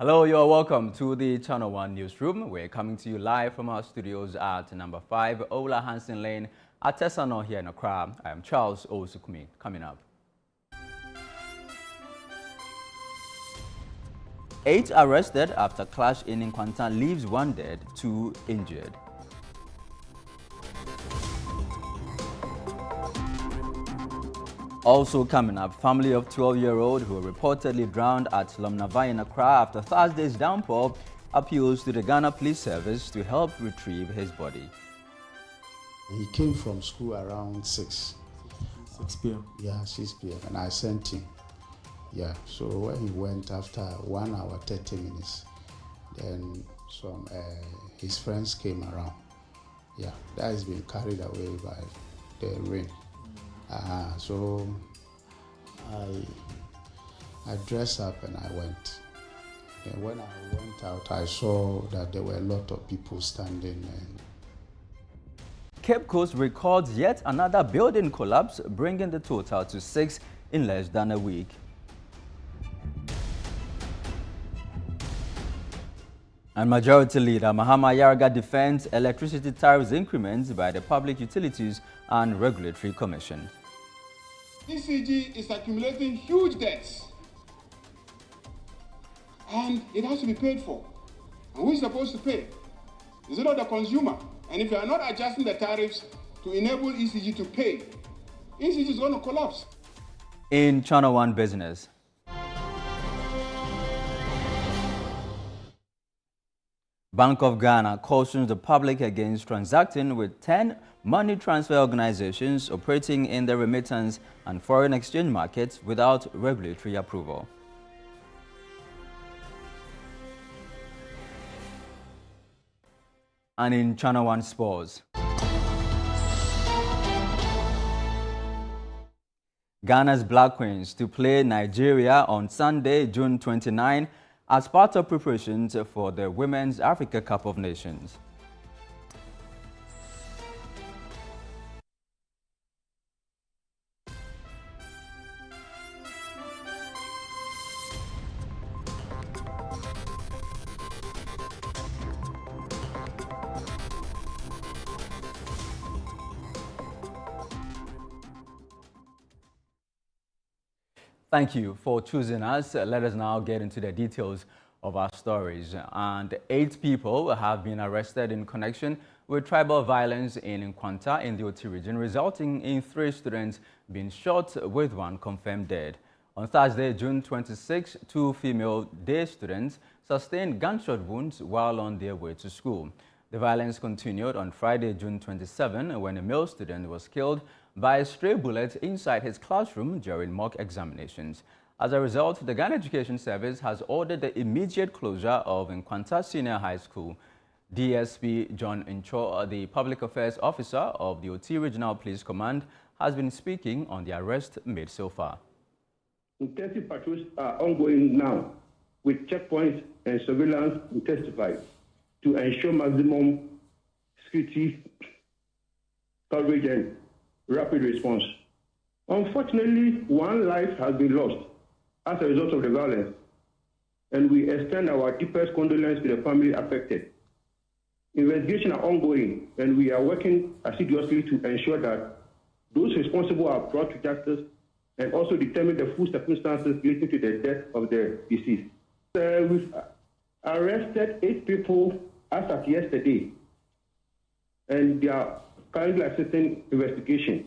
Hello, you are welcome to the Channel 1 Newsroom. We're coming to you live from our studios at number 5 Ola Hansen Lane at Tesano here in Accra. I am Charles Osukumi. Coming up. 8 arrested after clash in Nkwanta leaves 1 dead, 2 injured. Also coming up, family of 12-year-old who reportedly drowned at Lumnava in Accra after Thursday's downpour appeals to the Ghana Police Service to help retrieve his body. He came from school around 6 p.m. Yeah, 6 p.m. and I sent him. Yeah, so when he went after 1 hour, 30 minutes, then some his friends came around. Yeah, that has been carried away by the rain. So I dressed up and I went. And when I went out, I saw that there were a lot of people standing. And Cape Coast records yet another building collapse, bringing the total to 6 in less than a week. And Majority Leader Mahama Yaraga defends electricity tariffs increments by the Public Utilities and Regulatory Commission. ECG is accumulating huge debts and it has to be paid for. And who is supposed to pay? Is it not the consumer? And if you are not adjusting the tariffs to enable ECG to pay, ECG is going to collapse. In Channel 1 Business. Bank of Ghana cautions the public against transacting with 10 money transfer organizations operating in the remittance and foreign exchange markets without regulatory approval. And in Channel 1 Sports. Ghana's Black Queens to play Nigeria on Sunday, June 29, as part of preparations for the Women's Africa Cup of Nations. Thank you for choosing us. Let us now get into the details of our stories. And 8 people have been arrested in connection with tribal violence in Nkwanta in the Oti region, resulting in 3 students being shot with 1 confirmed dead. On Thursday, June 26, 2 female day students sustained gunshot wounds while on their way to school. The violence continued on Friday, June 27, when a male student was killed by a stray bullet inside his classroom during mock examinations. As a result, the Ghana Education Service has ordered the immediate closure of Nkwanta Senior High School. DSP John Incho, the Public Affairs Officer of the Oti Regional Police Command, has been speaking on the arrest made so far. Intensive patrols are ongoing now, with checkpoints and surveillance intensified to ensure maximum security coverage and rapid response. Unfortunately, 1 life has been lost as a result of the violence, and we extend our deepest condolences to the family affected. Investigations are ongoing, and we are working assiduously to ensure that those responsible are brought to justice and also determine the full circumstances relating to the death of the deceased. We've arrested 8 people as of yesterday, and they are currently assisting investigation.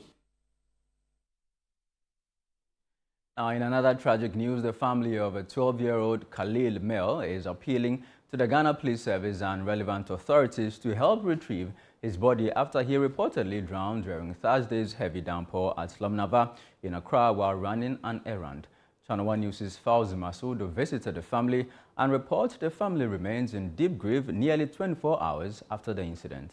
Now, in another tragic news, the family of a 12-year-old Khalil male is appealing to the Ghana Police Service and relevant authorities to help retrieve his body after he reportedly drowned during Thursday's heavy downpour at Lumnava in Accra while running an errand. Channel 1 News' Fauzi Masoud visited the family and reports the family remains in deep grief nearly 24 hours after the incident.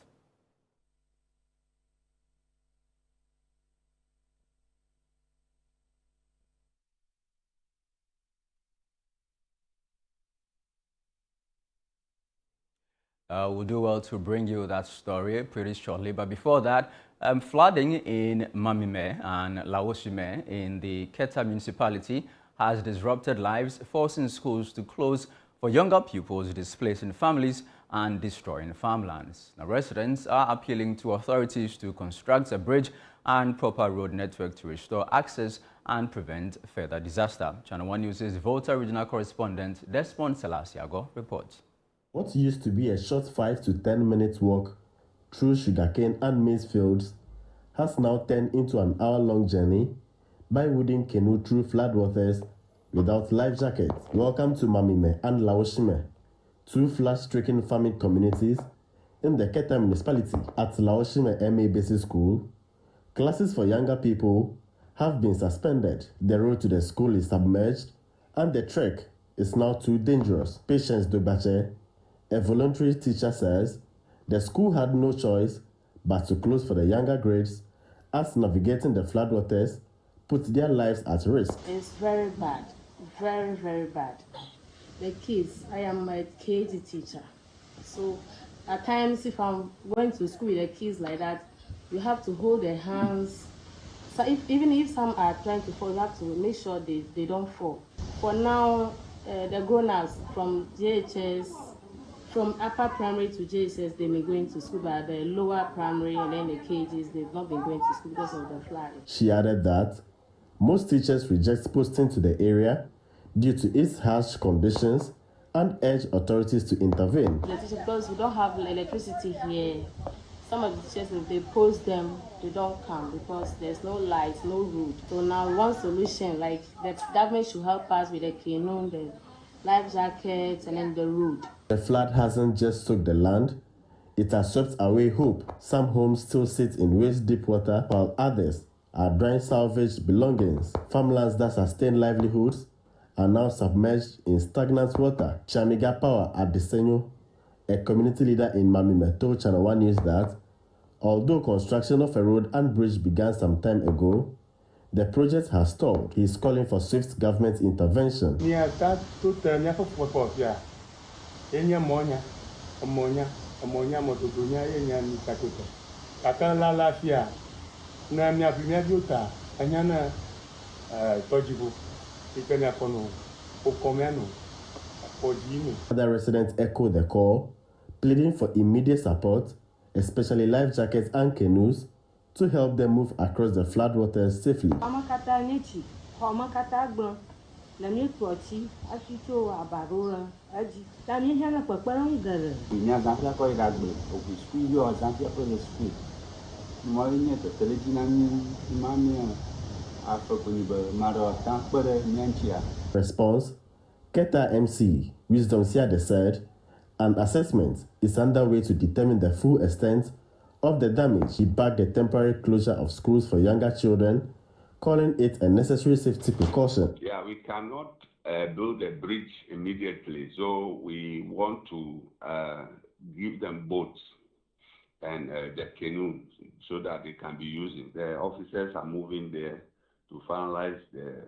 We'll do well to bring you that story pretty shortly. But before that, flooding in Mamime and Laosime in the Keta municipality has disrupted lives, forcing schools to close for younger pupils displacing families and destroying farmlands. Now, residents are appealing to authorities to construct a bridge and proper road network to restore access and prevent further disaster. Channel 1 News' Volta regional correspondent Desmond Selasiago reports. What used to be a short 5 to 10 minute walk through sugarcane and maize fields has now turned into an hour-long journey by wooden canoe through floodwaters without life jackets. Welcome to Mamime and Laoshime, two flood-stricken farming communities in the Keta municipality. At Laoshime MA Basic School, classes for younger people have been suspended. The road to the school is submerged and the trek is now too dangerous. Patience Dobache, a voluntary teacher, says the school had no choice but to close for the younger grades as navigating the floodwaters put their lives at risk. It's very bad, very, very bad. The kids, I am a KG teacher, so at times if I'm going to school with the kids like that, you have to hold their hands. So even if some are trying to fall, you have to make sure they don't fall. For now, the grown-ups from JHS, from upper primary to JHS, they may go into school, but the lower primary and then the KGs, they've not been going to school because of the flood. She added that most teachers reject posting to the area due to its harsh conditions and urge authorities to intervene. Because we don't have electricity here, some of the teachers, if they post them, they don't come because there's no lights, no road. So now one solution, like the government should help us with the canoe, the life jackets, and then the road. The flood hasn't just soaked the land, it has swept away hope. Some homes still sit in waist-deep water, while others are drying salvaged belongings. Farmlands that sustain livelihoods are now submerged in stagnant water. Chamiga Power at Desenyo, a community leader in Mamime, told Channel 1 News that although construction of a road and bridge began some time ago, the project has stalled. He is calling for swift government intervention. Other residents echo the call, pleading for immediate support, especially life jackets and canoes, to help them move across the floodwaters safely. Response: Keta MC Wisdom Siade said an assessment is underway to determine the full extent of the damage. He backed the temporary closure of schools for younger children, calling it a necessary safety precaution. Yeah, we cannot build a bridge immediately, so we want to give them boats and the canoes so that they can be using. The officers are moving there to finalize the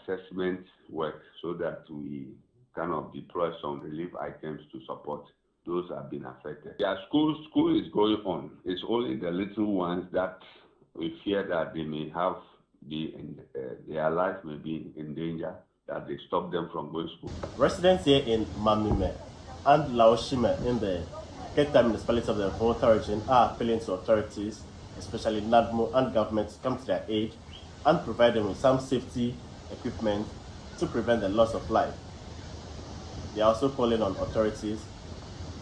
assessment work so that we cannot deploy some relief items to support those have been affected. Yeah, school is going on. It's only the little ones that we fear that they may have their life may be in danger, that they stop them from going to school. Residents here in Mamime and Laoshime in the Keta municipality of the Volta region are appealing to authorities, especially NADMO and government, to come to their aid and provide them with some safety equipment to prevent the loss of life. They are also calling on authorities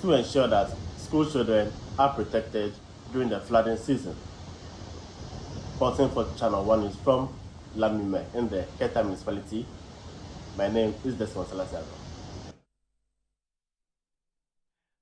to ensure that school children are protected during the flooding season. Reporting for Channel 1 News from Lumnava in the Keta municipality. My name is Desmond Selasiago.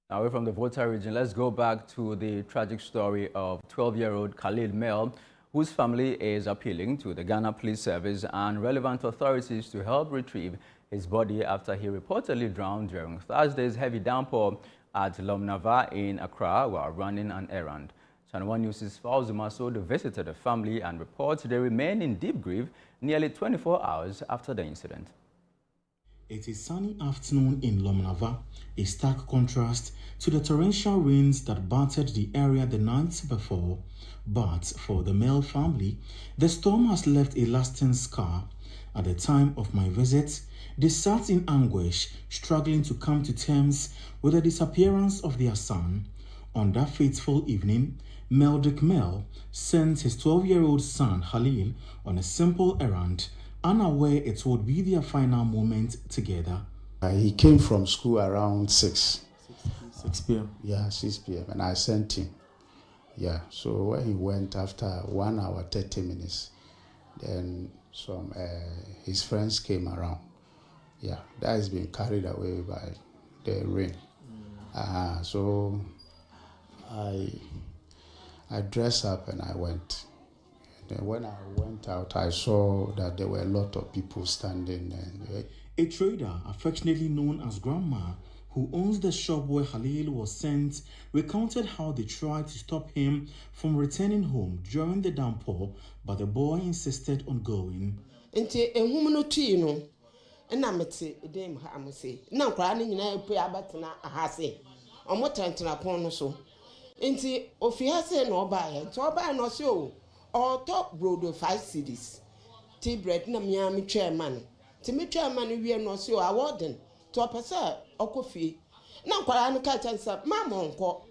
Now, away from the Volta region, let's go back to the tragic story of 12-year-old Khalil Mel, whose family is appealing to the Ghana Police Service and relevant authorities to help retrieve his body after he reportedly drowned during Thursday's heavy downpour at Lumnava in Accra while running an errand. Channel 1 News' Fauzi Masoud visited the family and reports they remain in deep grief nearly 24 hours after the incident. It is sunny afternoon in Lumnava, a stark contrast to the torrential rains that battered the area the night before. But for the Mel family, the storm has left a lasting scar At the time of my visit, they sat in anguish, struggling to come to terms with the disappearance of their son. On that fateful evening, Meldick Mel sent his 12-year-old son Halil on a simple errand, unaware it would be their final moment together. He came from school around 6 p.m. Yeah, 6 p.m. and I sent him. Yeah, so when he went after 1 hour, 30 minutes, then his friends came around. Yeah, that has been carried away by the rain. So I dressed up and I went. And then when I went out, I saw that there were a lot of people standing. And a trader, affectionately known as Grandma, who owns the shop where Halil was sent, recounted how they tried to stop him from returning home during the downpour, but the boy insisted on going. And I'm at say, Dame Hamsey. Now crying in a pay about Hase. On what time to upon so. Inti, of Fiase no buy, and so buy no so. Or top broad 5 cities. Tea bread, na Miami chairman. To me, chairman, we are no so a warden. To a passer or coffee. Now crying catch and sub, Mamma uncle.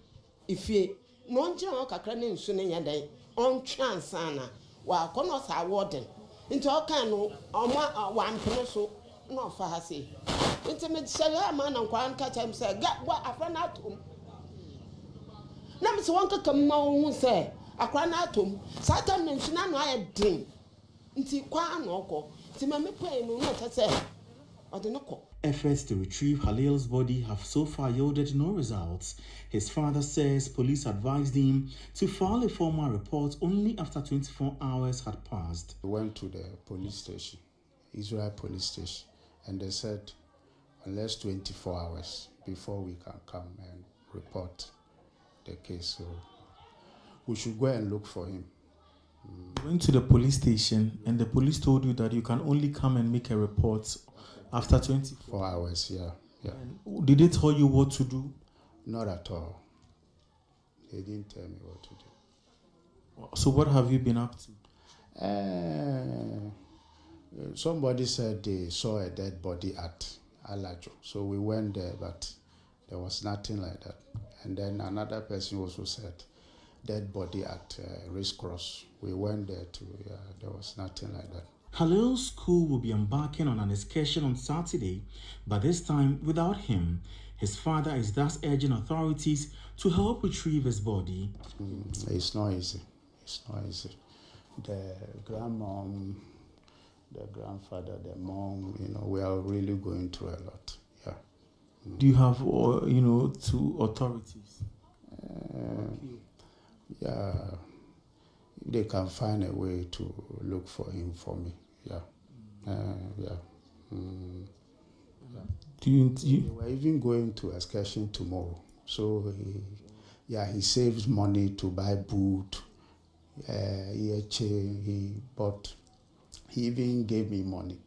If ye, no general cacranin soon in your day. On chance, Anna. While Connors are warden. Into all kind of one so. No, for her say. Intimate Saga man and Quan catch him say, get what I ran out home. Now, Miss Wonka come more say, I cran out home. Satan mention I drink. Inti Quan or Timmy pay no what I say. Or the no. Efforts to retrieve Halil's body have so far yielded no results. His father says police advised him to file a formal report only after 24 hours had passed. We went to the police station, Israel police station. And they said, unless 24 hours before we can come and report the case. So we should go and look for him. You went to the police station and the police told you that you can only come and make a report after 24 hours, yeah. And did they tell you what to do? Not at all. They didn't tell me what to do. So what have you been up to? Somebody said they saw a dead body at Alajo. So we went there, but there was nothing like that. And then another person also said dead body at Race Cross. We went there too. Yeah, there was nothing like that. Halil's school will be embarking on an excursion on Saturday, but this time without him. His father is thus urging authorities to help retrieve his body. It's not easy. It's not easy. The grandmom, the grandfather, the mom, we are really going through a lot. Yeah. Do you have, to authorities? Yeah. They can find a way to look for him for me. Yeah. We're even going to excursion tomorrow. So he saves money to buy boot. He even gave me money,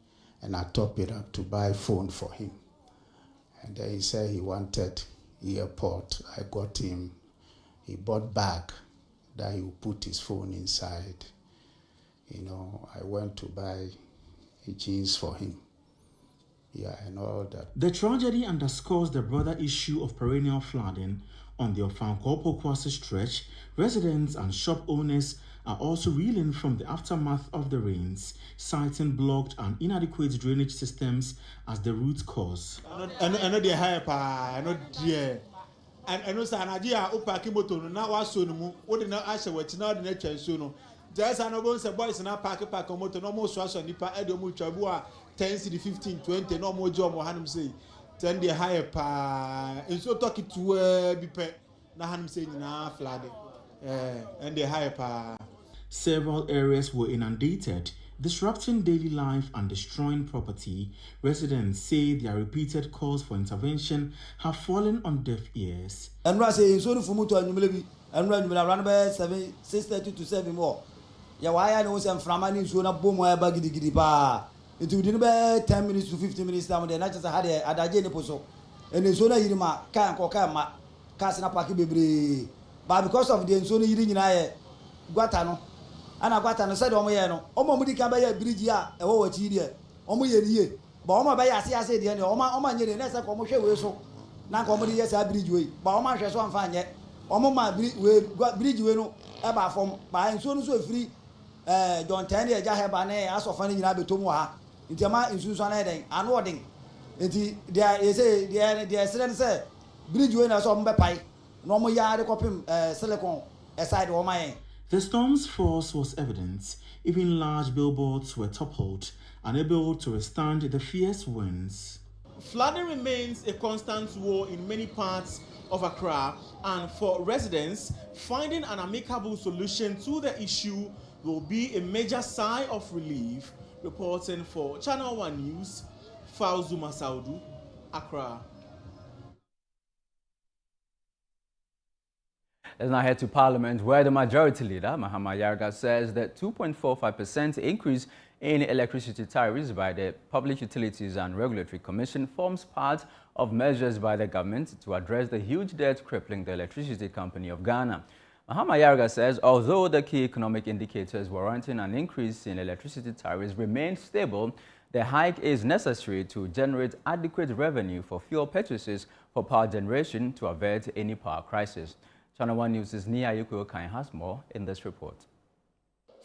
and I top it up to buy phone for him. And then he said he wanted airport. I got him. He bought bag that he would put his phone inside. I went to buy jeans for him. Yeah, and all that. The tragedy underscores the broader issue of perennial flooding on the Ofanko-Pokwase stretch. Residents and shop owners are also reeling from the aftermath of the rains, citing blocked and inadequate drainage systems as the root cause. I know the higher pa, I know dear. And I know Sanadia, Upakimoto, now was soon, what in our asher, what's not in nature soon. There's an obose boys in our pack motor, no more swash on Nipa Edomu Chabua, 10 to 15, 20, no more job, or Hanum say, 10 the higher pa. And so talking to be pet, Nahanum saying now flooding, and the higher pa. Several areas were inundated, disrupting daily life and destroying property. Residents say their repeated calls for intervention have fallen on deaf ears. And I say, so for Mutu and Yumlebi, and run around by 6:30 to 7 more. Yeah, why I know some Framani so na boom where baggy giddy pa. It within about 10 minutes to 15 minutes down there, not just had a Dajane Poso. And the Zona Yirima can't cock ma casting up a baby. But because of the Zona Yirin I Guatano. And I got an aside on my own. Omo Mudi Cabaya Bridgia, a whole cheer. omo ye nie ba omo be yase ase de ne omo nye ne na se ko omo hwe we so na ko omo de yes a bridge we ba omo hwe so amfa nye omo ma bridge we no e ba fom ba nso no so free John 10 e ja he ba ne asofa ne nyina betom ha nti ama nsu so na den ano odin nti they say they say bridge we na so omo be pai no omo ya de kopim silicon aside o my. The storm's force was evident. Even large billboards were toppled, unable to withstand the fierce winds. Flooding remains a constant woe in many parts of Accra, and for residents, finding an amicable solution to the issue will be a major sigh of relief. Reporting for Channel 1 News, Fauzuma Saudu, Accra. Let's now head to Parliament, where the Majority Leader, Mahama Yarga, says that 2.45% increase in electricity tariffs by the Public Utilities and Regulatory Commission forms part of measures by the government to address the huge debt crippling the Electricity Company of Ghana. Mahama Yarga says although the key economic indicators warranting an increase in electricity tariffs remain stable, the hike is necessary to generate adequate revenue for fuel purchases for power generation to avert any power crisis. Channel 1 News' Nia Yuko-Kain has more in this report.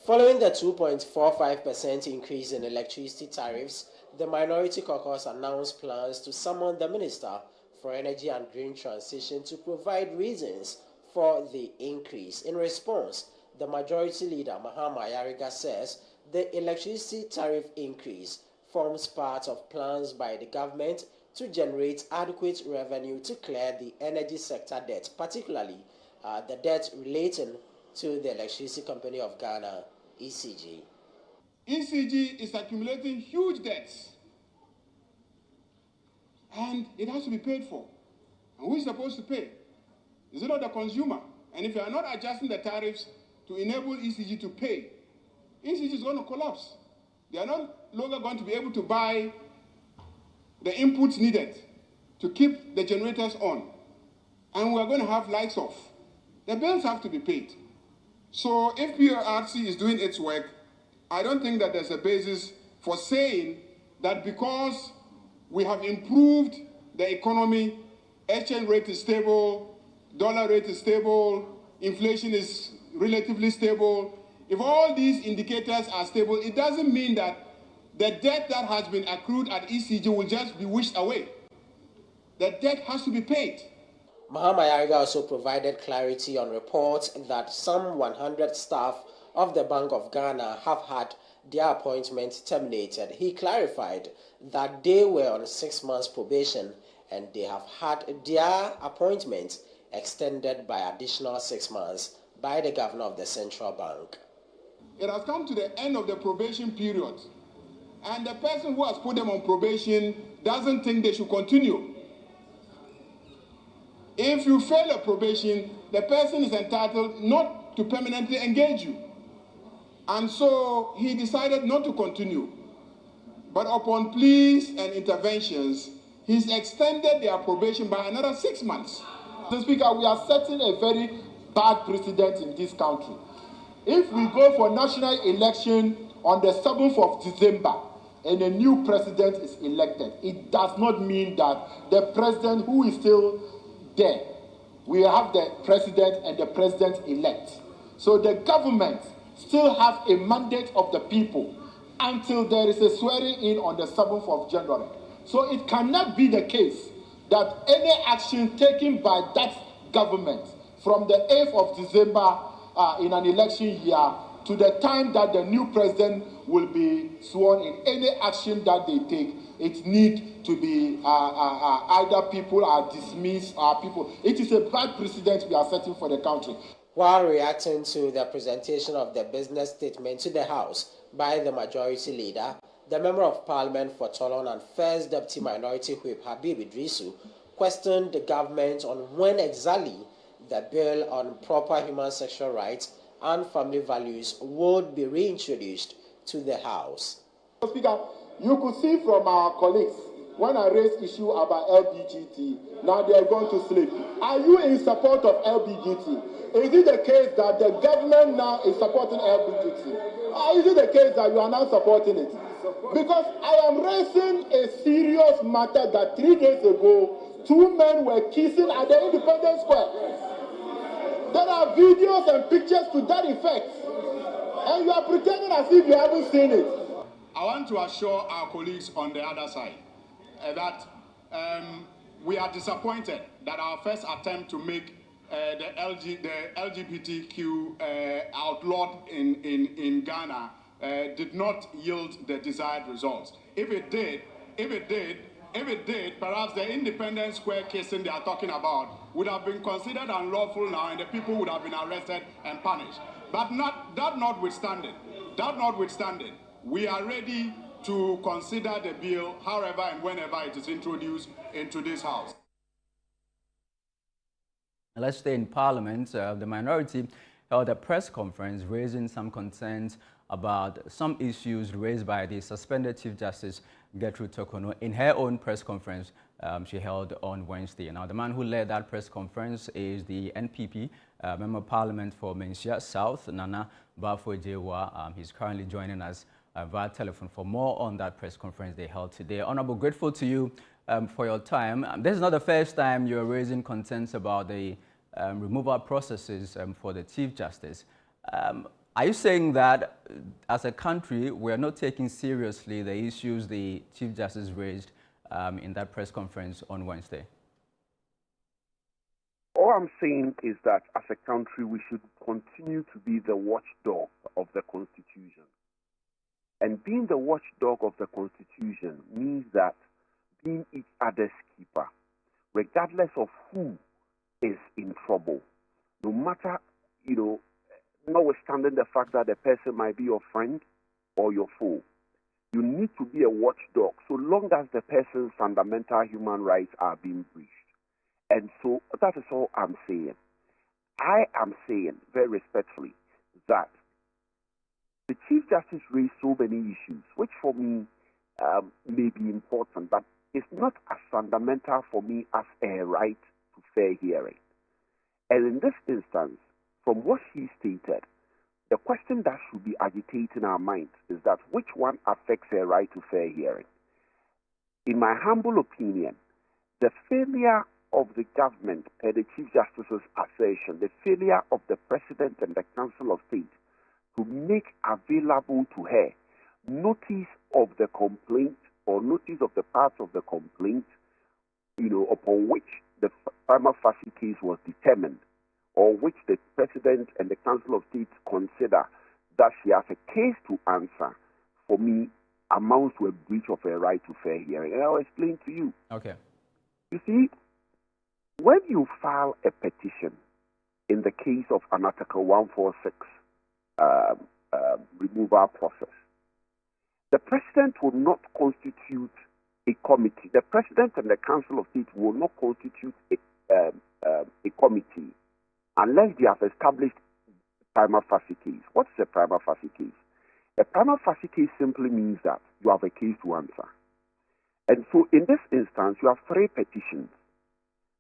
Following the 2.45% increase in electricity tariffs, the Minority Caucus announced plans to summon the Minister for Energy and Green Transition to provide reasons for the increase. In response, the Majority Leader, Mahama Yarga, says the electricity tariff increase forms part of plans by the government to generate adequate revenue to clear the energy sector debt, particularly the debt relating to the Electricity Company of Ghana, ECG. ECG is accumulating huge debts, and it has to be paid for. And who is supposed to pay? Is it not the consumer? And if you are not adjusting the tariffs to enable ECG to pay, ECG is going to collapse. They are no longer going to be able to buy the inputs needed to keep the generators on. And we are going to have lights off. The bills have to be paid. So if PRRC is doing its work, I don't think that there's a basis for saying that because we have improved the economy, exchange rate is stable, dollar rate is stable, inflation is relatively stable. If all these indicators are stable, it doesn't mean that the debt that has been accrued at ECG will just be wished away. The debt has to be paid. Mahama Yarga also provided clarity on reports that some 100 staff of the Bank of Ghana have had their appointments terminated. He clarified that they were on 6 months probation and they have had their appointments extended by additional 6 months by the governor of the central bank. It has come to the end of the probation period, and the person who has put them on probation doesn't think they should continue. If you fail a probation, the person is entitled not to permanently engage you. And so he decided not to continue. But upon pleas and interventions, he's extended their probation by another 6 months. Mr. Speaker, we are setting a very bad precedent in this country. If we go for national election on the 7th of December and a new president is elected, it does not mean that the president who is still there, we have the president and the president-elect. So the government still have a mandate of the people until there is a swearing in on the 7th of January. So it cannot be the case that any action taken by that government from the 8th of December in an election year to the time that the new president will be sworn in, any action that they take, it needs to be either people are dismissed or people. It is a bad precedent we are setting for the country. While reacting to the presentation of the business statement to the House by the Majority Leader, the Member of Parliament for Tolon and First Deputy Minority Whip Habib Idrisu questioned the government on when exactly the bill on proper human sexual rights and family values would be reintroduced to the House. Speaker, you could see from our colleagues when I raised issue about LBGT. Now they are going to sleep. Are you in support of LBGT? Is it the case that the government now is supporting LBGT? Or is it the case that you are not supporting it? Because I am raising a serious matter that 3 days ago, 2 men were kissing at the Independence Square. There are videos and pictures to that effect. And you are pretending as if you haven't seen it. I want to assure our colleagues on the other side that we are disappointed that our first attempt to make the LGBTQ outlawed in Ghana did not yield the desired results. If it did, perhaps the Independence Square kissing they are talking about would have been considered unlawful now, and the people would have been arrested and punished. But that notwithstanding, we are ready to consider the bill however and whenever it is introduced into this House. Let's stay in Parliament. The minority held a press conference raising some concerns about some issues raised by the suspended Chief Justice Gertrude Torkornoo in her own press conference she held on Wednesday. Now, the man who led that press conference is the NPP Member of Parliament for Mensia South, Nana Bafo-Jewa. He's currently joining us via telephone for more on that press conference they held today. Honorable, grateful to you for your time. This is not the first time you're raising concerns about the removal processes for the Chief Justice. Are you saying that as a country, we're not taking seriously the issues the Chief Justice raised in that press conference on Wednesday? All I'm saying is that as a country, we should continue to be the watchdog of the Constitution. And being the watchdog of the Constitution means that being each other's keeper, regardless of who is in trouble, no matter, notwithstanding the fact that the person might be your friend or your foe, you need to be a watchdog so long as the person's fundamental human rights are being breached. And so that is all I'm saying. I am saying very respectfully that the Chief Justice raised so many issues, which for me may be important, but it's not as fundamental for me as a right to fair hearing. And in this instance, from what he stated, the question that should be agitating our minds is that which one affects a right to fair hearing? In my humble opinion, the failure of the government, the Chief Justice's assertion, the failure of the President and the Council of State to make available to her notice of the complaint or notice of the parts of the complaint, upon which the prima facie case was determined, or which the President and the Council of State consider that she has a case to answer, for me, amounts to a breach of her right to fair hearing. And I'll explain to you. Okay. You see, when you file a petition in the case of an Article 146 removal process, the President will not constitute a committee. The President and the Council of State will not constitute a committee unless they have established prima facie case. What is a prima facie case? A prima facie case simply means that you have a case to answer. And so in this instance, you have 3 petitions.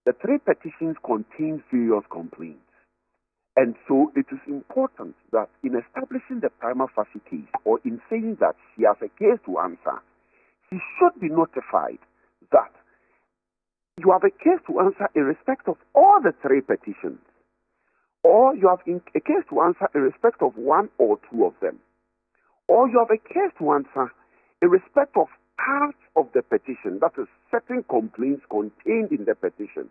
The 3 petitions contain various complaints. And so it is important that in establishing the prima facie case, or in saying that she has a case to answer, she should be notified that you have a case to answer in respect of all the 3 petitions, or you have a case to answer in respect of 1 or 2 of them, or you have a case to answer in respect of parts of the petition, that is, certain complaints contained in the petition.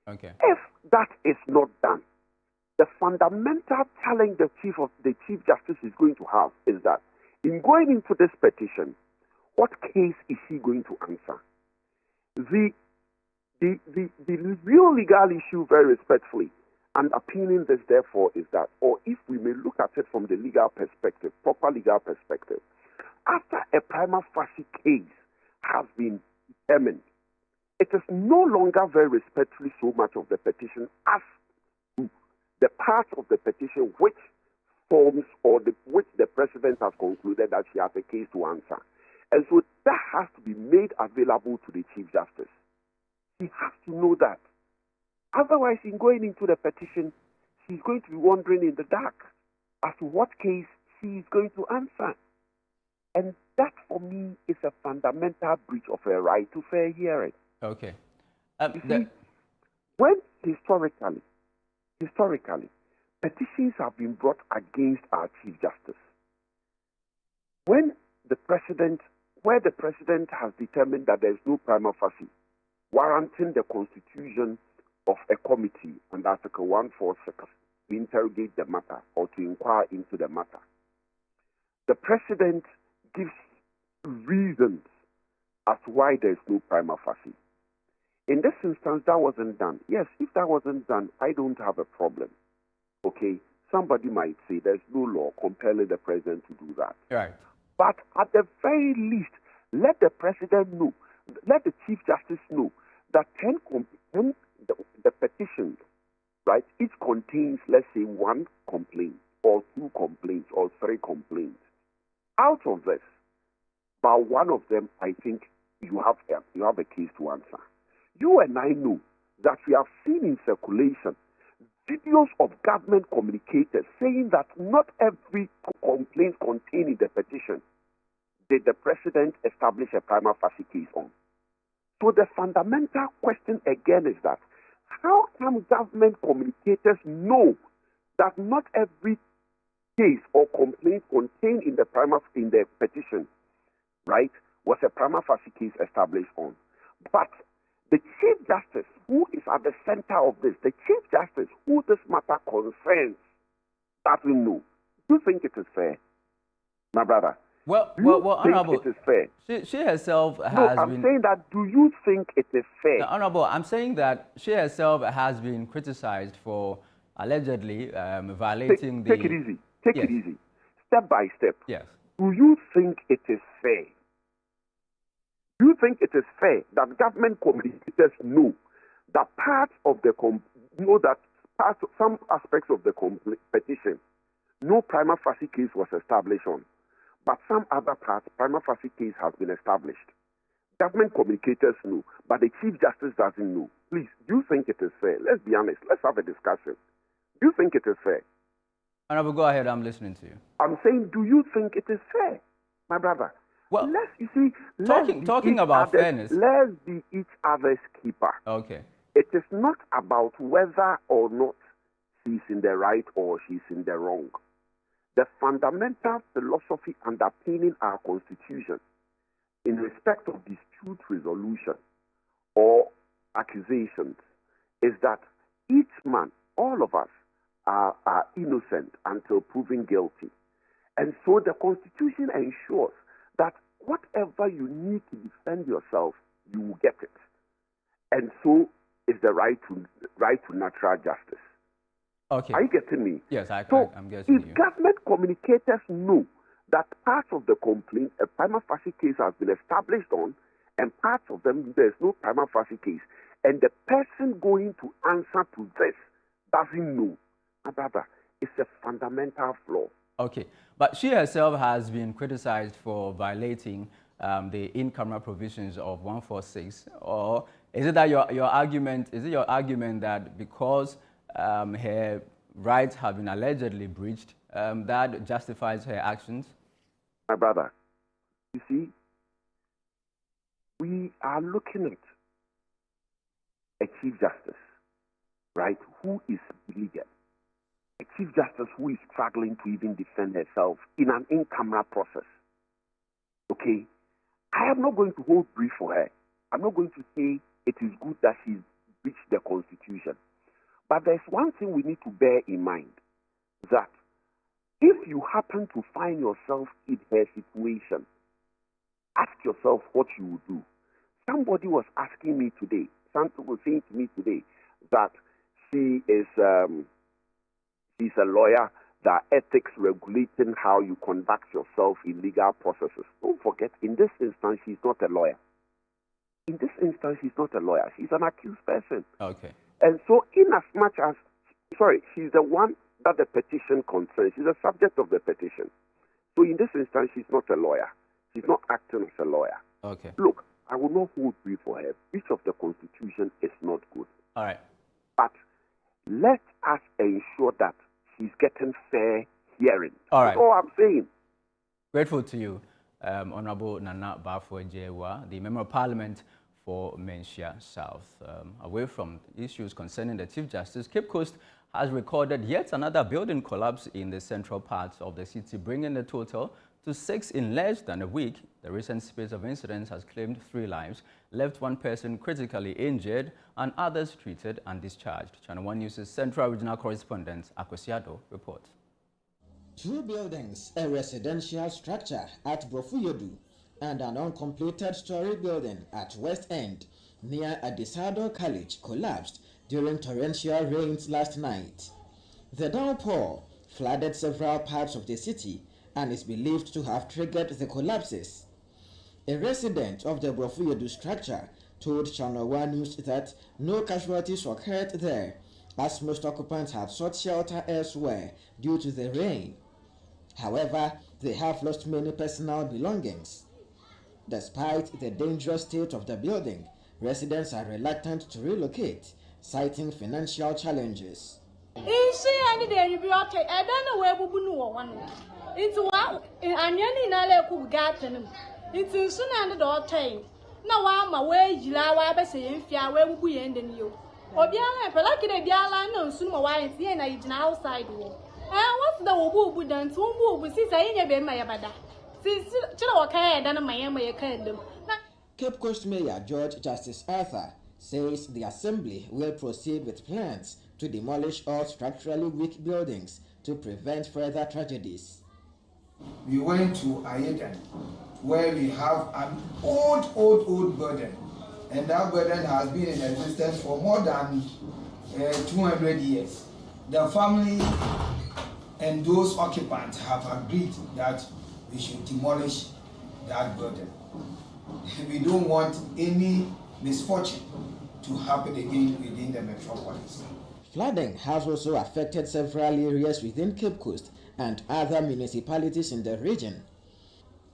Okay. If that is not done, the fundamental challenge the Chief Justice is going to have is that in going into this petition, what case is he going to answer? The real legal issue, very respectfully, and opinion this therefore is that, or if we may look at it from the legal perspective, proper legal perspective, after a prima facie case has been determined, it is no longer very respectfully so much of the petition as the part of the petition which forms or which the President has concluded that she has a case to answer. And so that has to be made available to the Chief Justice. He has to know that. Otherwise, in going into the petition, she's going to be wandering in the dark as to what case she is going to answer. And that, for me, is a fundamental breach of her right to fair hearing. Okay. You see, when historically, petitions have been brought against our Chief Justice, when where the President has determined that there is no prima facie warranting the constitution of a committee under Article 146 to interrogate the matter or to inquire into the matter, the President gives reasons as to why there is no prima facie. In this instance, that wasn't done. Yes, if that wasn't done, I don't have a problem. Okay, somebody might say there's no law compelling the President to do that. Right. But at the very least, let the President know, let the Chief Justice know that the petitions, right, each contains, let's say, 1 complaint or 2 complaints or 3 complaints. Out of this, by one of them, I think you have a case to answer. You and I know that we have seen in circulation videos of government communicators saying that not every complaint contained in the petition did the President establish a prima facie case on. So the fundamental question again is that how can government communicators know that not every case or complaint contained in the petition, right, was a prima facie case established on? But the Chief Justice, who is at the center of this, the Chief Justice who this matter concerns, doesn't know. Do you think it is fair, my brother? Well, Honorable, it is fair? She herself has No, I'm saying that, do you think it is fair? No, Honorable, I'm saying that she herself has been criticized for allegedly violating Take it easy. Take it easy. Step by step. Yes. Do you think it is fair? Do you think it is fair that government communicators know that some aspects of the petition, no prima facie case was established on, but some other parts, prima facie case has been established? Government communicators know, but the Chief Justice doesn't know. Please, do you think it is fair? Let's be honest. Let's have a discussion. Do you think it is fair? Honorable, go ahead. I'm listening to you. I'm saying, do you think it is fair, my brother? Well, talking about fairness. Let's be each other's keeper. Okay. It is not about whether or not she's in the right or she's in the wrong. The fundamental philosophy underpinning our Constitution in respect of dispute resolution or accusations is that each man, all of us, are innocent until proven guilty. And so the Constitution ensures that whatever you need to defend yourself, you will get it. And so is the right to natural justice. Okay. Are you getting me? Yes, I'm getting you. If government communicators know that parts of the complaint, a prima facie case has been established on, and parts of them, there's no prima facie case, and the person going to answer to this doesn't know, my brother, it's a fundamental flaw. Okay, but she herself has been criticized for violating the in-camera provisions of 146, or is it that your argument that because her rights have been allegedly breached, that justifies her actions? My brother, you see, we are looking at a Chief Justice, right, who is illegal. A Chief Justice who is struggling to even defend herself in an in-camera process. Okay? I am not going to hold brief for her. I'm not going to say it is good that she's breached the Constitution. But there's one thing we need to bear in mind, that if you happen to find yourself in her situation, ask yourself what you would do. Somebody was asking me today, somebody was saying to me today that she is she's a lawyer, that ethics regulating how you conduct yourself in legal processes. Don't forget, in this instance, she's not a lawyer. In this instance, she's not a lawyer. She's an accused person. Okay. And so, she's the one that the petition concerns. She's the subject of the petition. So in this instance, she's not a lawyer. She's not acting as a lawyer. Okay. Look, I will not hold brief for her. Breach of the Constitution is not good. All right. But let us ensure that she's getting fair hearing. All right. That's all I'm saying. Grateful to you, Honorable Nana Bafo-Jewa, the Member of Parliament for Menchia South. Away from issues concerning the Chief Justice, Cape Coast has recorded yet another building collapse in the central part of the city, bringing the total to 6 in less than a week. The recent spate of incidents has claimed 3 lives, left 1 person critically injured, and others treated and discharged. Channel 1 News' Central Regional Correspondent Akosiado reports. 2 buildings, a residential structure at Bofuyodu and an uncompleted story building at West End near Adisado College collapsed during torrential rains last night. The downpour flooded several parts of the city and is believed to have triggered the collapses. A resident of the Bofuyodu structure told Channel 1 News that no casualties occurred there, as most occupants had sought shelter elsewhere due to the rain. However, they have lost many personal belongings. Despite the dangerous state of the building, residents are reluctant to relocate, citing financial challenges. What's the Wubu done to Wubu? Since I ain't been my bada. Since Chilawaka done my kingdom. Cape Coast Mayor George Justice Arthur says the Assembly will proceed with plans to demolish all structurally weak buildings to prevent further tragedies. We went to Ayedan, where we have an old building, and that building has been in existence for more than 200 years. The family and those occupants have agreed that we should demolish that building. We don't want any misfortune to happen again within the metropolis. Flooding has also affected several areas within Cape Coast and other municipalities in the region.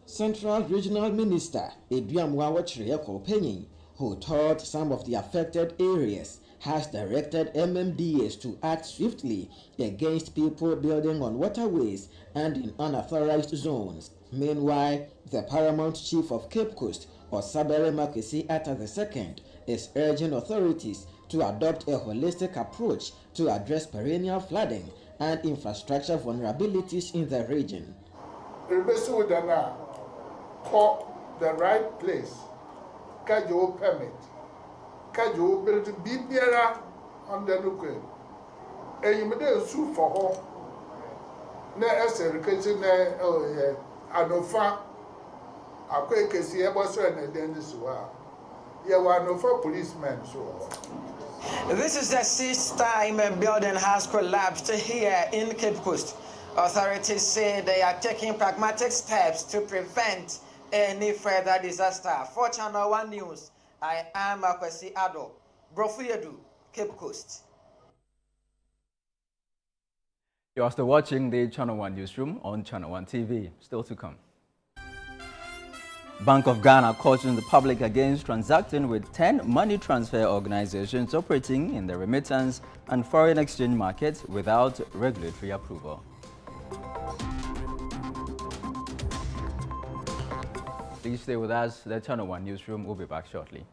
Central Regional Minister Eduamwawa Chiriako-Penyi, who toured some of the affected areas, has directed MMDAs to act swiftly against people building on waterways and in unauthorized zones. Meanwhile, the Paramount Chief of Cape Coast, Osabere Makwesi Atta II, is urging authorities to adopt a holistic approach to address perennial flooding and infrastructure vulnerabilities in the region. The right place, Kajo permit. Kajo built to be bearer on the local. And you may sue for her. Ne education, Anofa. I quick see a boss and then this one. You are no for policemen. So this is the 6th time a building has collapsed here in Cape Coast. Authorities say they are taking pragmatic steps to prevent any further disaster. For Channel 1 News, I am Akwesi Ado, Bofuyodu, Cape Coast. You are still watching the Channel 1 Newsroom on Channel 1 TV. Still to come. Bank of Ghana cautions the public against transacting with 10 money transfer organizations operating in the remittance and foreign exchange markets without regulatory approval. Please stay with us. The Channel 1 Newsroom will be back shortly.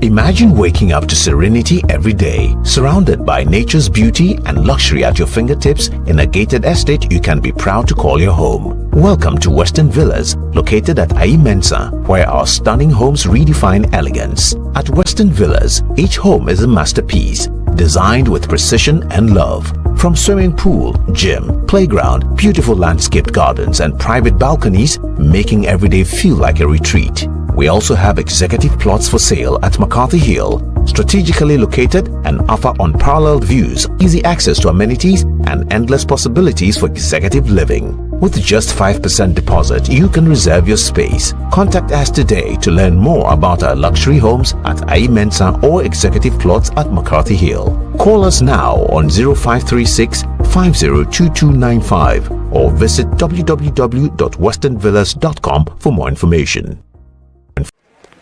Imagine waking up to serenity every day, surrounded by nature's beauty and luxury at your fingertips in a gated estate you can be proud to call your home. Welcome to Western Villas, located at Mensa, where our stunning homes redefine elegance. At Western Villas, each home is a masterpiece, designed with precision and love. From swimming pool, gym, playground, beautiful landscaped gardens and private balconies, making every day feel like a retreat. We also have executive plots for sale at McCarthy Hill, strategically located and offer unparalleled views, easy access to amenities, and endless possibilities for executive living. With just 5% deposit, you can reserve your space. Contact us today to learn more about our luxury homes at Mensa or executive plots at McCarthy Hill. Call us now on 0536 502295 or visit www.westernvillas.com for more information.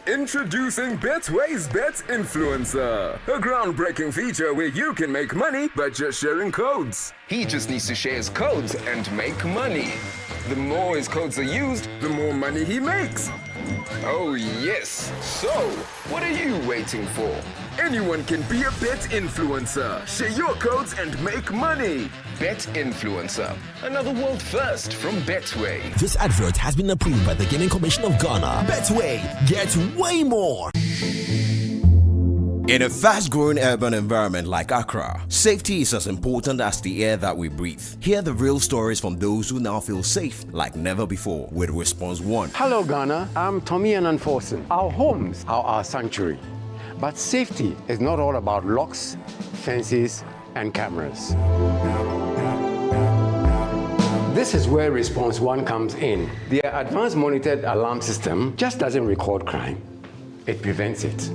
Introducing Betway's Bet Influencer, a groundbreaking feature where you can make money by just sharing codes. He just needs to share his codes and make money. The more his codes are used, the more money he makes. Oh yes, so what are you waiting for? Anyone can be a bet influencer. Share your codes and make money. Bet Influencer, another world first from Betway. This advert has been approved by the Gaming Commission of Ghana. Betway, get way more. In a fast-growing urban environment like Accra, safety is as important as the air that we breathe. Hear the real stories from those who now feel safe like never before with Response One. Hello Ghana, I'm Tommy Ananforson. Our homes are our sanctuary. But safety is not all about locks, fences, and cameras. This is where Response One comes in. Their advanced monitored alarm system just doesn't record crime, it prevents it.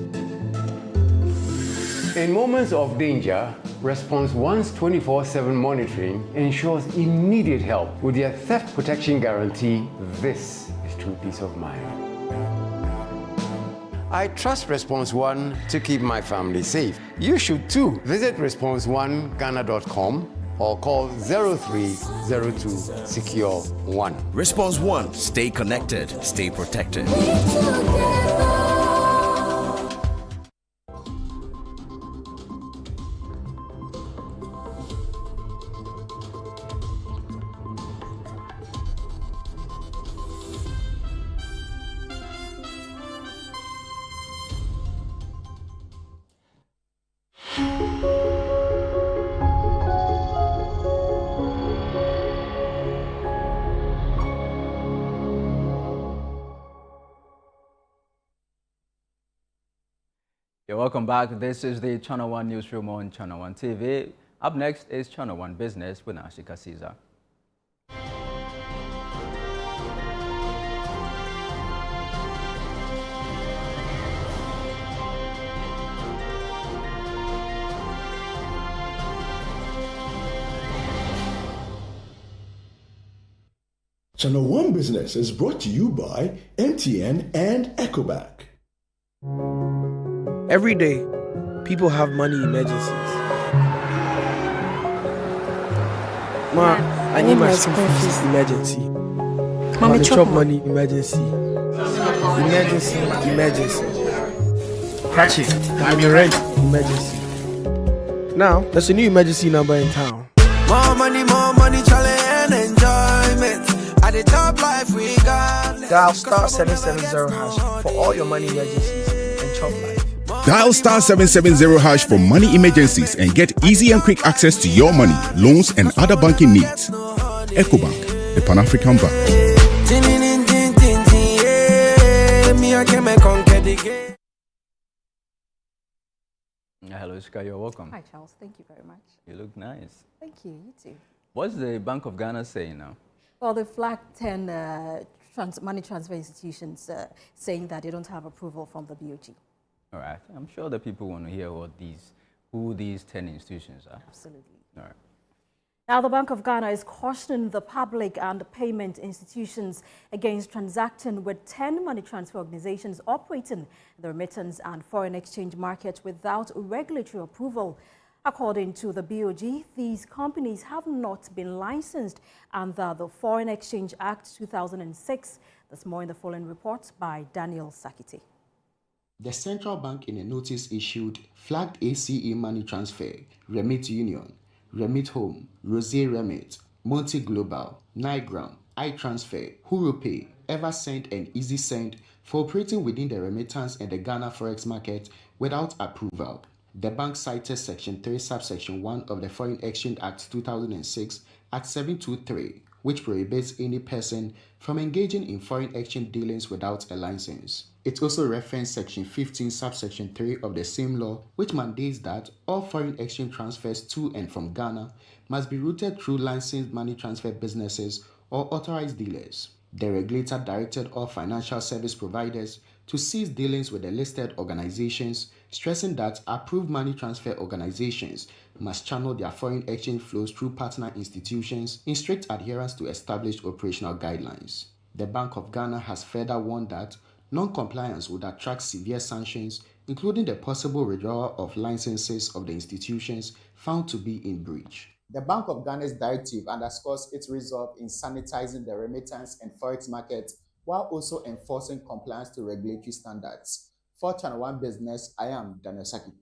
In moments of danger, Response One's 24/7 monitoring ensures immediate help. With their theft protection guarantee, this is true peace of mind. I trust Response One to keep my family safe. You should too. Visit responseoneghana.com or call 0302 Secure 1. Response One, stay connected, stay protected. Welcome back. This is the Channel One Newsroom on Channel One TV. Up next is Channel One Business with Ashika Caesar. Channel One Business is brought to you by MTN and EcoBank. Every day, people have money emergencies. Ma, I need my school fees emergency. Mommy, chop money emergency. Emergency. Catch it. I'm in rent emergency. Now, there's a new emergency number in town. More money, challenge and enjoyment. At the top life we got. Dial star 770 hash for all your money emergencies and chop life. Dial star 770 hash for money emergencies and get easy and quick access to your money, loans, and other banking needs. EcoBank, the Pan-African Bank. Hello, Shika, you're welcome. Hi, Charles. Thank you very much. You look nice. Thank you. You too. What's the Bank of Ghana saying now? Well, they flagged 10 money transfer institutions saying that they don't have approval from the BOG. All right. I'm sure that people want to hear who these 10 institutions are. Absolutely. All right. Now, the Bank of Ghana is cautioning the public and payment institutions against transacting with 10 money transfer organizations operating the remittance and foreign exchange market without regulatory approval. According to the BOG, these companies have not been licensed under the Foreign Exchange Act 2006. There's more in the following report by Daniel Sakiti. The central bank, in a notice issued, flagged ACE Money Transfer, Remit Union, Remit Home, Rosé Remit, Monty Global, Nigram, iTransfer, HuroPay, EverSend, and EasySend for operating within the remittance and the Ghana Forex market without approval. The bank cited Section 3, Subsection 1 of the Foreign Exchange Act 2006, Act 723, which prohibits any person from engaging in foreign exchange dealings without a license. It also referenced Section 15, subsection 3 of the same law, which mandates that all foreign exchange transfers to and from Ghana must be routed through licensed money transfer businesses or authorized dealers. The regulator directed all financial service providers to cease dealings with the listed organizations, stressing that approved money transfer organizations must channel their foreign exchange flows through partner institutions in strict adherence to established operational guidelines. The Bank of Ghana has further warned that non-compliance would attract severe sanctions, including the possible withdrawal of licenses of the institutions found to be in breach. The Bank of Ghana's directive underscores its resolve in sanitizing the remittance and forex market while also enforcing compliance to regulatory standards. For Channel 1 Business, I am Daniel Saki.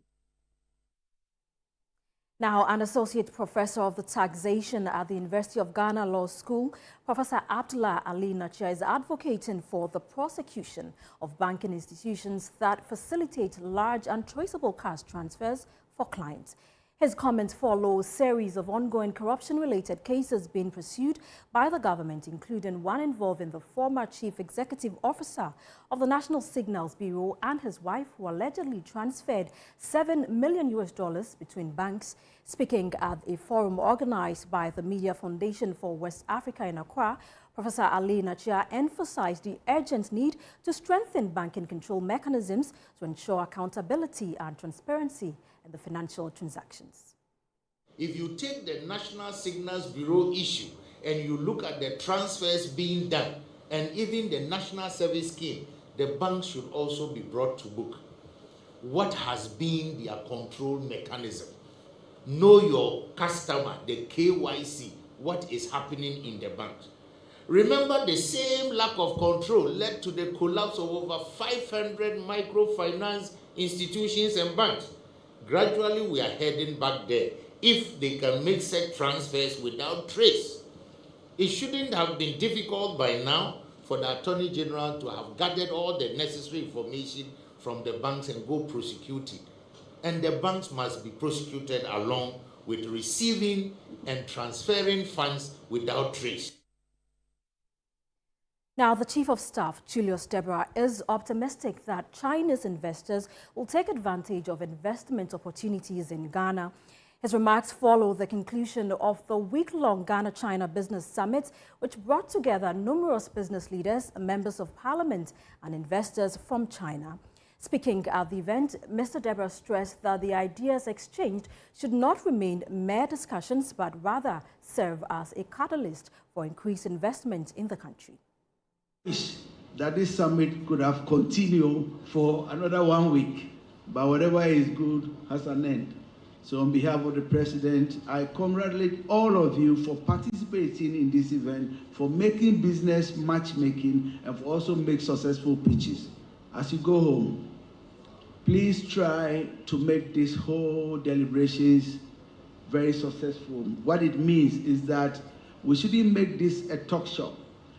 Now, an associate professor of the taxation at the University of Ghana Law School, Professor Abdullah Ali Nachia, is advocating for the prosecution of banking institutions that facilitate large and traceable cash transfers for clients. His comments follow a series of ongoing corruption-related cases being pursued by the government, including one involving the former chief executive officer of the National Signals Bureau and his wife, who allegedly transferred $7 million between banks. Speaking at a forum organized by the Media Foundation for West Africa in Accra, Professor Ali Nachia emphasized the urgent need to strengthen banking control mechanisms to ensure accountability and transparency in the financial transactions. If you take the National Signals Bureau issue and you look at the transfers being done and even the National Service Scheme, the banks should also be brought to book. What has been their control mechanism? Know your customer, the KYC, what is happening in the banks. Remember, the same lack of control led to the collapse of over 500 microfinance institutions and banks. Gradually, we are heading back there if they can make such transfers without trace. It shouldn't have been difficult by now for the Attorney General to have gathered all the necessary information from the banks and go prosecute it. And the banks must be prosecuted along with receiving and transferring funds without trace. Now, the Chief of Staff, Julius Deborah, is optimistic that Chinese investors will take advantage of investment opportunities in Ghana. His remarks follow the conclusion of the week-long Ghana-China Business Summit, which brought together numerous business leaders, members of parliament, and investors from China. Speaking at the event, Mr. Deborah stressed that the ideas exchanged should not remain mere discussions, but rather serve as a catalyst for increased investment in the country. That this summit could have continued for another 1 week, but whatever is good has an end. So on behalf of the President, I congratulate all of you for participating in this event, for making business matchmaking, and for also make successful pitches. As you go home, please try to make this whole deliberations very successful. What it means is that we shouldn't make this a talk shop.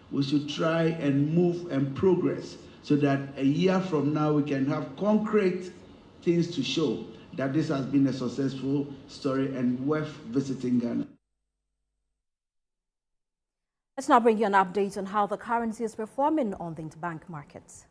We should try and move and progress so that a year from now we can have concrete things to show that this has been a successful story and worth visiting Ghana. Let's now bring you an update on how the currency is performing on the interbank markets.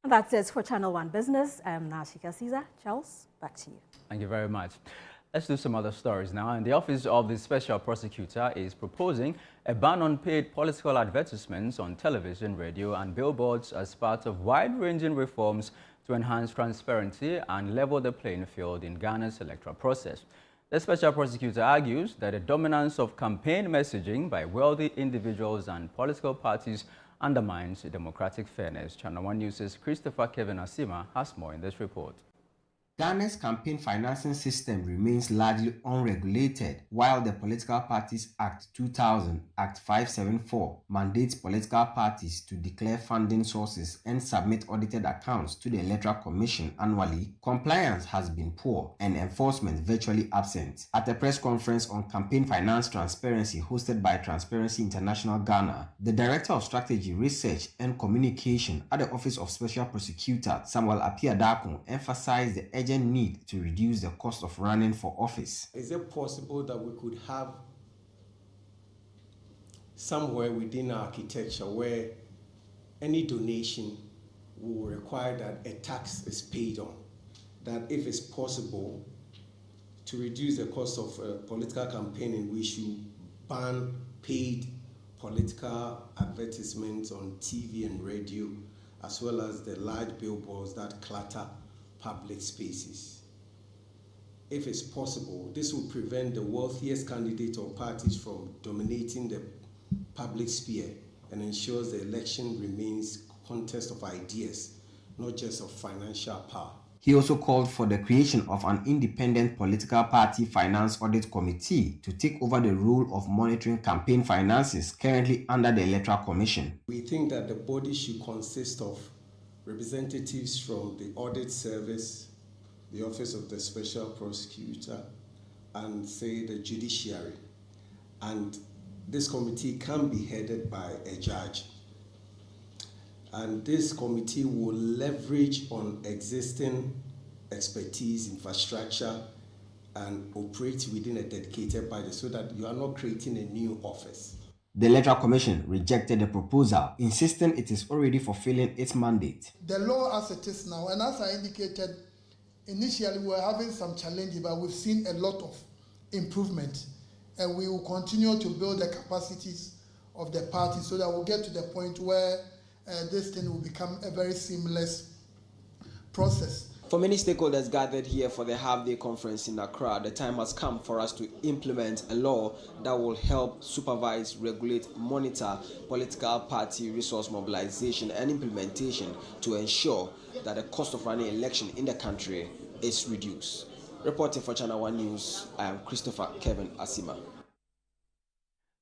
And that's it for Channel 1 Business. I'm Nashika Caesar. Charles, back to you. Thank you very much. Let's do some other stories now. And the Office of the Special Prosecutor is proposing a ban on paid political advertisements on television, radio, and billboards as part of wide-ranging reforms to enhance transparency and level the playing field in Ghana's electoral process. The Special Prosecutor argues that the dominance of campaign messaging by wealthy individuals and political parties undermines democratic fairness. Channel 1 News' Christopher Kevin Asima has more in this report. Ghana's campaign financing system remains largely unregulated, while the Political Parties Act 2000, Act 574, mandates political parties to declare funding sources and submit audited accounts to the Electoral Commission annually. Compliance has been poor and enforcement virtually absent. At a press conference on campaign finance transparency hosted by Transparency International Ghana, the Director of Strategy, Research and Communication at the Office of Special Prosecutor, Samuel Apiadakun, emphasized the urgent need to reduce the cost of running for office. Is it possible that we could have somewhere within our architecture where any donation will require that a tax is paid on? That if it's possible to reduce the cost of political campaigning, we should ban paid political advertisements on TV and radio, as well as the large billboards that clutter public spaces. If it's possible, this will prevent the wealthiest candidate or parties from dominating the public sphere and ensures the election remains a contest of ideas, not just of financial power. He also called for the creation of an independent political party finance audit committee to take over the role of monitoring campaign finances currently under the Electoral Commission. We think that the body should consist of representatives from the Audit Service, the Office of the Special Prosecutor, and say the Judiciary. And this committee can be headed by a judge. And this committee will leverage on existing expertise, infrastructure, and operate within a dedicated budget so that you are not creating a new office. The Electoral Commission rejected the proposal, insisting it is already fulfilling its mandate. The law as it is now, and as I indicated, initially we were having some challenges, but we've seen a lot of improvement, and we will continue to build the capacities of the party so that we'll get to the point where this thing will become a very seamless process. For many stakeholders gathered here for the half-day conference in Accra, the time has come for us to implement a law that will help supervise, regulate, monitor political party resource mobilization and implementation to ensure that the cost of running an election in the country is reduced. Reporting for Channel 1 News, I am Christopher Kevin Asima.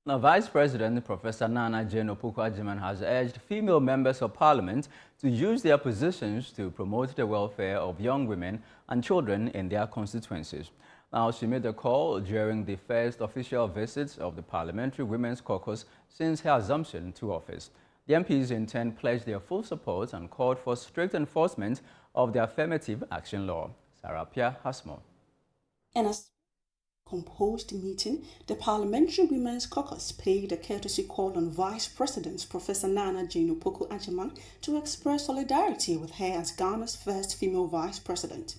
Now, Vice President Professor Nana Jane Opoku-Agyeman has urged female members of Parliament to use their positions to promote the welfare of young women and children in their constituencies. Now, she made the call during the first official visit of the Parliamentary Women's Caucus since her assumption to office. The MPs in turn pledged their full support and called for strict enforcement of the affirmative action law. Sarah Pia has more. Composed meeting, the Parliamentary Women's Caucus paid a courtesy call on Vice President Professor Nana Jane Opoku-Agyeman to express solidarity with her as Ghana's first female Vice President.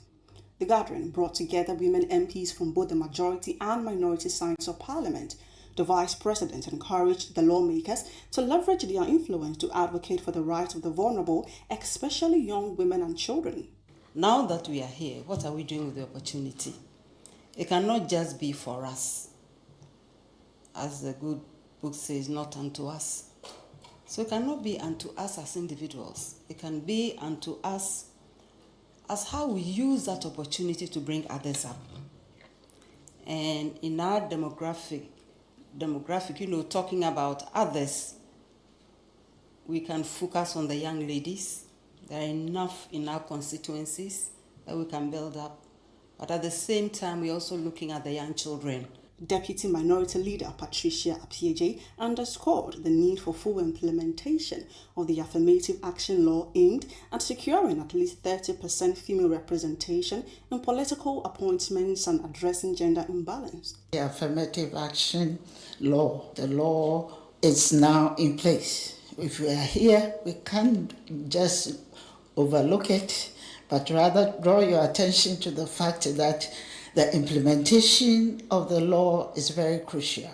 The gathering brought together women MPs from both the majority and minority sides of Parliament. The Vice President encouraged the lawmakers to leverage their influence to advocate for the rights of the vulnerable, especially young women and children. Now that we are here, what are we doing with the opportunity? It cannot just be for us. As the good book says, not unto us. So it cannot be unto us as individuals. It can be unto us as how we use that opportunity to bring others up. And in our demographic, talking about others, we can focus on the young ladies. There are enough in our constituencies that we can build up. But at the same time, we're also looking at the young children. Deputy Minority Leader Patricia Apieje underscored the need for full implementation of the affirmative action law aimed at securing at least 30% female representation in political appointments and addressing gender imbalance. The affirmative action law, the law is now in place. If we are here, we can't just overlook it, but rather draw your attention to the fact that the implementation of the law is very crucial.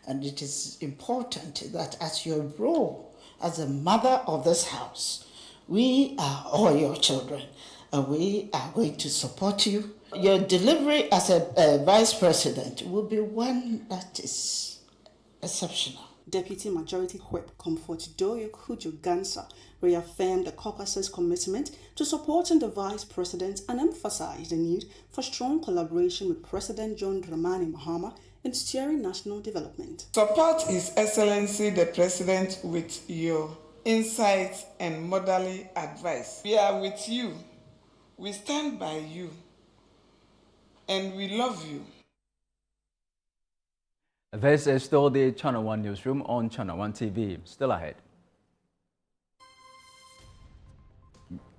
And it is important that as your role as a mother of this house, we are all your children, and we are going to support you. Your delivery as a vice president will be one that is exceptional. Deputy Majority Whip Comfort Doyo Kujo Gansa reaffirmed the caucus's commitment to supporting the Vice President and emphasized the need for strong collaboration with President John Dramani Mahama in steering national development. Support His Excellency the President with your insights and motherly advice. We are with you, we stand by you, and we love you. This is still the Channel 1 Newsroom on Channel 1 TV. Still ahead.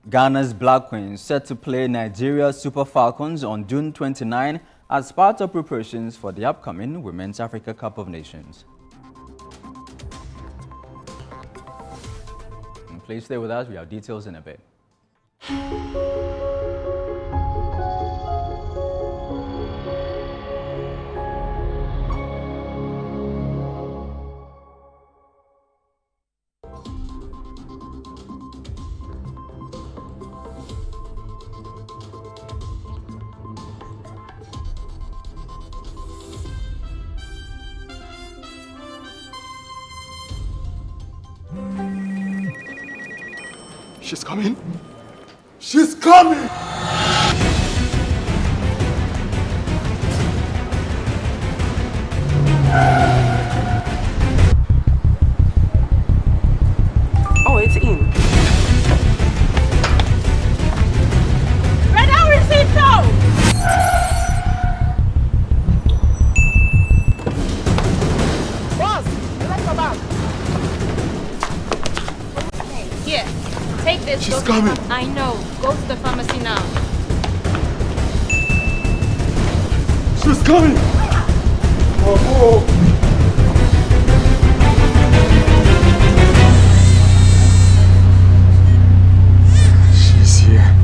Ghana's Black Queens set to play Nigeria's Super Falcons on June 29 as part of preparations for the upcoming Women's Africa Cup of Nations. And please stay with us, we have details in a bit. She's coming. She's coming! Oh, it's in. Red receipt now! Boss, let's go back. Here. Take this. She's coming. I know. Go to the pharmacy now. She's coming. Oh. She's here.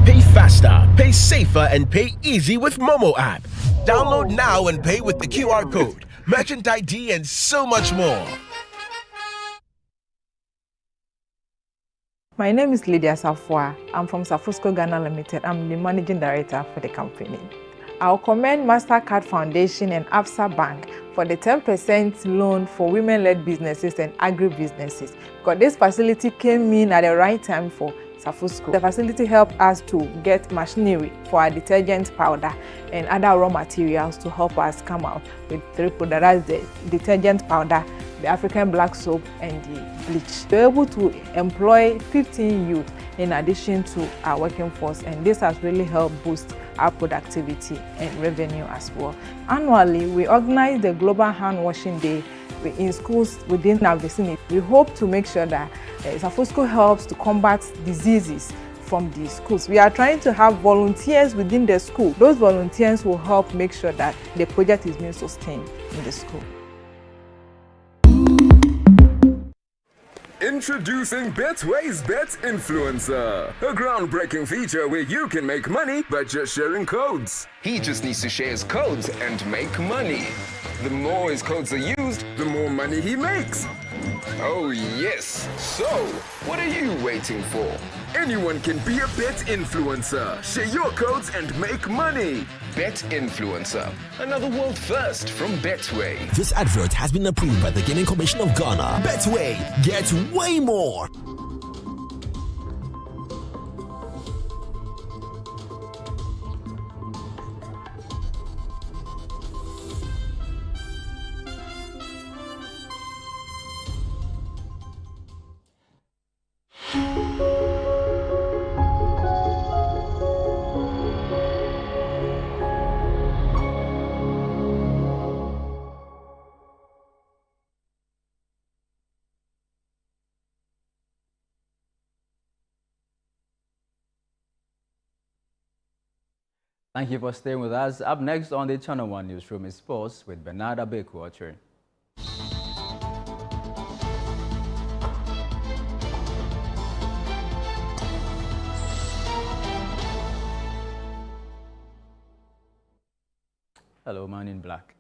Pay faster, pay safer, and pay easy with Momo app. Download now and pay with the QR code, merchant ID, and so much more. My name is Lydia Safwa. I'm from Safusco Ghana Limited. I'm the managing director for the company. I'll commend MasterCard Foundation and Absa Bank for the 10% loan for women-led businesses and agri-businesses, because this facility came in at the right time for Safusco. The facility helped us to get machinery for our detergent powder and other raw materials to help us come out with 3 products: the detergent powder, the African black soap, and the bleach. We're able to employ 15 youth in addition to our working force, and this has really helped boost our productivity and revenue as well. Annually, we organize the Global Hand Washing Day in schools within our vicinity. We hope to make sure that Safusco helps to combat diseases from the schools. We are trying to have volunteers within the school. Those volunteers will help make sure that the project is being sustained in the school. Introducing Betway's Bet Influencer, a groundbreaking feature where you can make money by just sharing codes. He just needs to share his codes and make money. The more his codes are used, the more money he makes. Oh yes, so what are you waiting for? Anyone can be a bet influencer. Share your codes and make money. Bet Influencer, another world first from Betway. This advert has been approved by the Gaming Commission of Ghana. Betway, get way more. Thank you for staying with us. Up next on the Channel 1 Newsroom is Sports with Bernarda Beku-Ochre. Hello, man in black.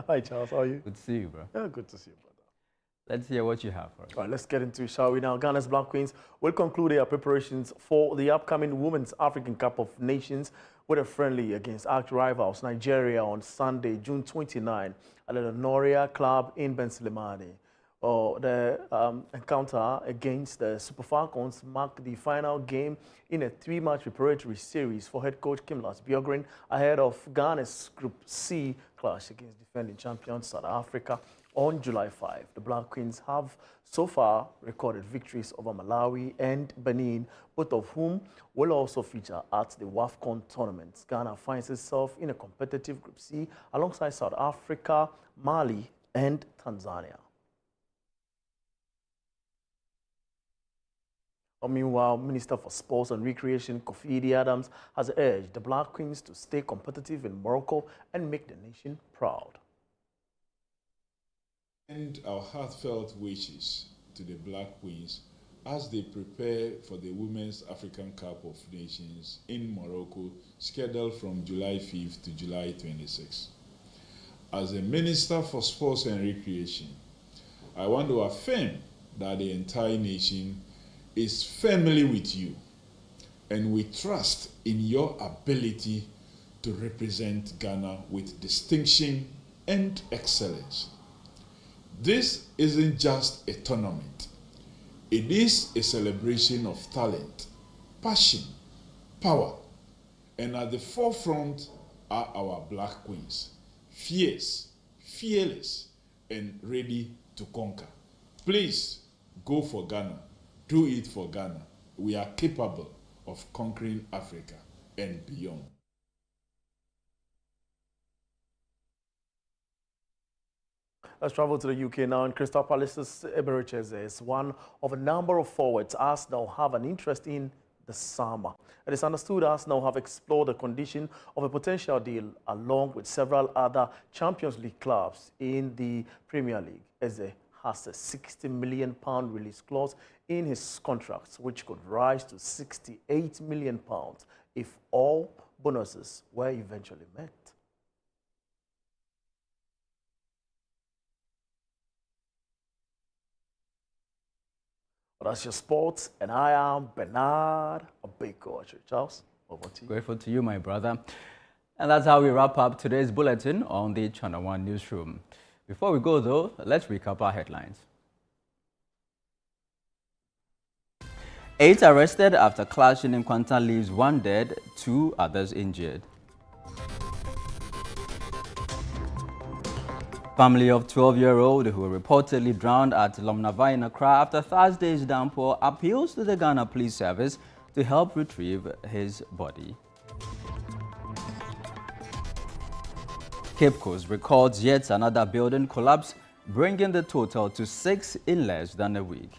Hi, Charles. How are you? Good to see you, bro. Yeah, good to see you, brother. Let's hear what you have for us. All right, let's get into it, shall we? Now, Ghana's Black Queens will conclude their preparations for the upcoming Women's African Cup of Nations with a friendly against arch rivals Nigeria on Sunday, June 29 at the Noria Club in Ben Sulemani. The encounter against the Super Falcons marked the final game in a 3-match preparatory series for head coach Kimlas Bjorgren ahead of Ghana's Group C clash against defending champions South Africa on July 5. The Black Queens have so far recorded victories over Malawi and Benin, both of whom will also feature at the WAFCON tournament. Ghana finds itself in a competitive Group C alongside South Africa, Mali, and Tanzania. Meanwhile, Minister for Sports and Recreation Kofi Adams has urged the Black Queens to stay competitive in Morocco and make the nation proud. And our heartfelt wishes to the Black Queens as they prepare for the Women's African Cup of Nations in Morocco, scheduled from July 5th to July 26th. As the Minister for Sports and Recreation, I want to affirm that the entire nation is firmly with you, and we trust in your ability to represent Ghana with distinction and excellence. This isn't just a tournament. It is a celebration of talent, passion, power, and at the forefront are our Black Queens, fierce, fearless, and ready to conquer. Please go for Ghana. Do it for Ghana. We are capable of conquering Africa and beyond. Let's travel to the UK now. And Crystal Palace's Ebereches is one of a number of forwards Arsenal have an interest in the summer. It is understood Arsenal have explored the condition of a potential deal along with several other Champions League clubs in the Premier League. Eze has a £60 million release clause in his contracts, which could rise to £68 million if all bonuses were eventually met. Well, that's your sports, and I am Bernard Abeko. Charles, over to you. Grateful to you, my brother. And that's how we wrap up today's bulletin on the Channel 1 Newsroom. Before we go, though, let's recap our headlines. 8 arrested after clash in Nkwanta leaves 1 dead, 2 others injured. Family of 12-year-old who reportedly drowned at Lumnava in Accra after Thursday's downpour appeals to the Ghana Police Service to help retrieve his body. Cape Coast records yet another building collapse, bringing the total to 6 in less than a week.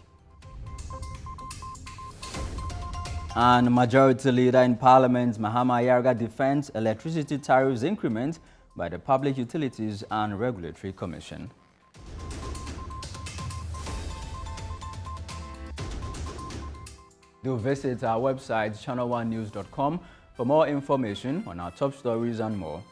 And Majority Leader in Parliament, Mahama Yarga, defends electricity tariffs increment by the Public Utilities and Regulatory Commission. Do visit our website, channel1news.com, for more information on our top stories and more.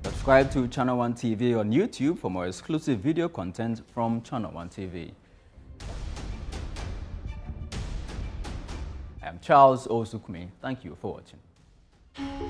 Subscribe to Channel 1 TV on YouTube for more exclusive video content from Channel 1 TV. I'm Charles Osukumi. Thank you for watching.